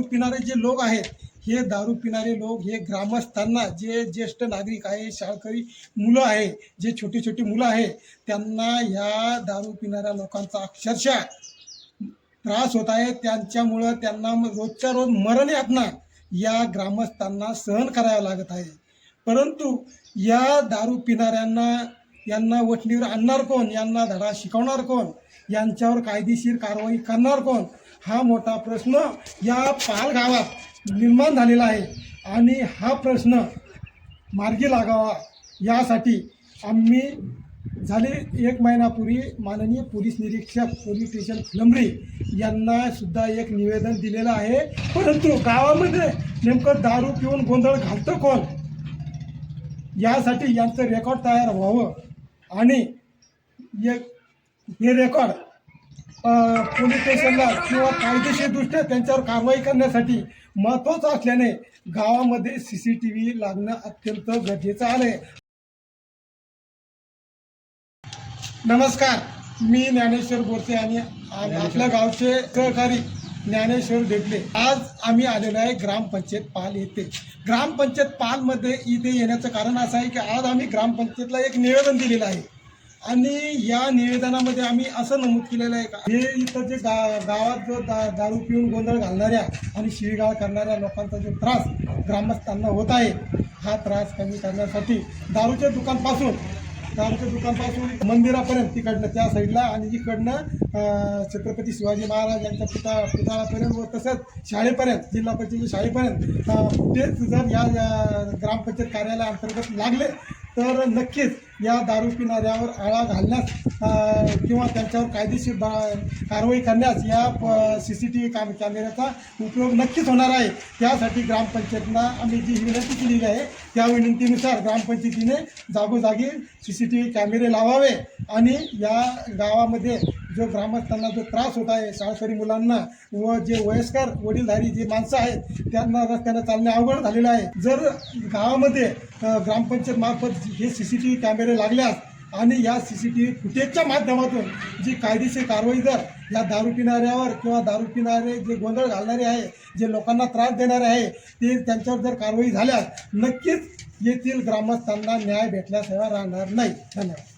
दारू पिणारे जे लोक आहेत, हे दारू पिणारे लोक हे ग्रामस्थांना, जे ज्येष्ठ नागरिक आहे, शाळकरी मुलं आहे, जे छोटी छोटी मुलं आहे, त्यांना ह्या दारू पिणाऱ्या लोकांचा अक्षरशः त्रास होत आहे. त्यांच्यामुळं त्यांना रोजच्या रोज मरण यातना या ग्रामस्थांना सहन करावं लागत आहे. परंतु या दारू पिणाऱ्यांना यांना वठणीवर आणणार कोण, यांना धडा शिकवणार कोण, यांच्यावर कायदेशीर कारवाई करणार कोण, हा मोठा प्रश्न या पाल गावात निर्माण झालेला आहे. आणि हा प्रश्न मार्गी लागावा यासाठी आम्ही झाले 1 महिन्यापूर्वी माननीय पोलीस निरीक्षक पोलीस स्टेशन फुलंब्री यांना सुद्धा एक निवेदन दिलेलं आहे. परंतु गावामध्ये नेमकं दारू पिऊन गोंधळ घालतं कोण, यासाठी यांचं रेकॉर्ड तयार व्हावं आणि हे रेकॉर्ड पोलीस स्टेशनला किंवा कायदेशीरदृष्ट्या त्यांच्यावर कारवाई करण्यासाठी महत्त्वाचं असल्याने गावामध्ये CCTV लागणं अत्यंत गरजेचं आहे. नमस्कार, मी ज्ञानेश्वर बोरसे आणि आपल्या गावचे सहकारी ज्ञानेश्वर ढेकले. आज आम्ही आलेलो आहे ग्रामपंचायत पाल येथे. ग्रामपंचायत पालमध्ये इथे येण्याचं कारण असं आहे की आज आम्ही ग्रामपंचायतला एक निवेदन दिलेलं आहे आणि या निवेदनामध्ये आम्ही असं नमूद केलेलं आहे का हे इथं जे गावात जो दारू पिऊन गोंधळ घालणाऱ्या आणि शिवीगाळ करणाऱ्या लोकांचा जो त्रास ग्रामस्थांना होत आहे, हा त्रास कमी करण्यासाठी दारूच्या दुकानपासून मंदिरापर्यंत तिकडनं त्या साईडला आणि इकडनं छत्रपती शिवाजी महाराज यांच्या पुतळापर्यंत व तसंच शाळेपर्यंत, जिल्हा परिषदेच्या शाळेपर्यंत तेच जर या ग्रामपंचायत कार्यालयाअंतर्गत लागले तर नक्कीच या दारू पिणाऱ्यावर आळा घालण्यास किंवा त्यांच्यावर कायदेशीर कारवाई करण्यास या CCTV कॅमेऱ्याचा उपयोग नक्कीच होणार आहे. त्यासाठी ग्रामपंचायतींना आम्ही जी विनंती केलेली आहे त्या विनंतीनुसार ग्रामपंचायतीने जागोजागी CCTV कॅमेरे लावावे आणि या गावामध्ये जो ग्रामस्थांना जो त्रास होत आहे, शाळकरी मुलांना व जे वयस्कर वडीलधारी जे माणसं आहेत त्यांना रस्त्यानं चालणे अवघड झालेलं आहे. जर गावामध्ये ग्रामपंचायत मार्फत हे CCTV कॅमेरे लागल्यास आणि या CCTV फुटेजच्या माध्यमातून जी कायदेशीर कारवाई जर या दारू पिणाऱ्यावर किंवा दारू पिणारे जे गोंधळ घालणारे आहे, जे लोकांना त्रास देणारे आहे, ते त्यांच्यावर जर कारवाई झाल्यास नक्कीच येथील ग्रामस्थांना न्याय भेटल्याशिवाय राहणार नाही. धन्यवाद.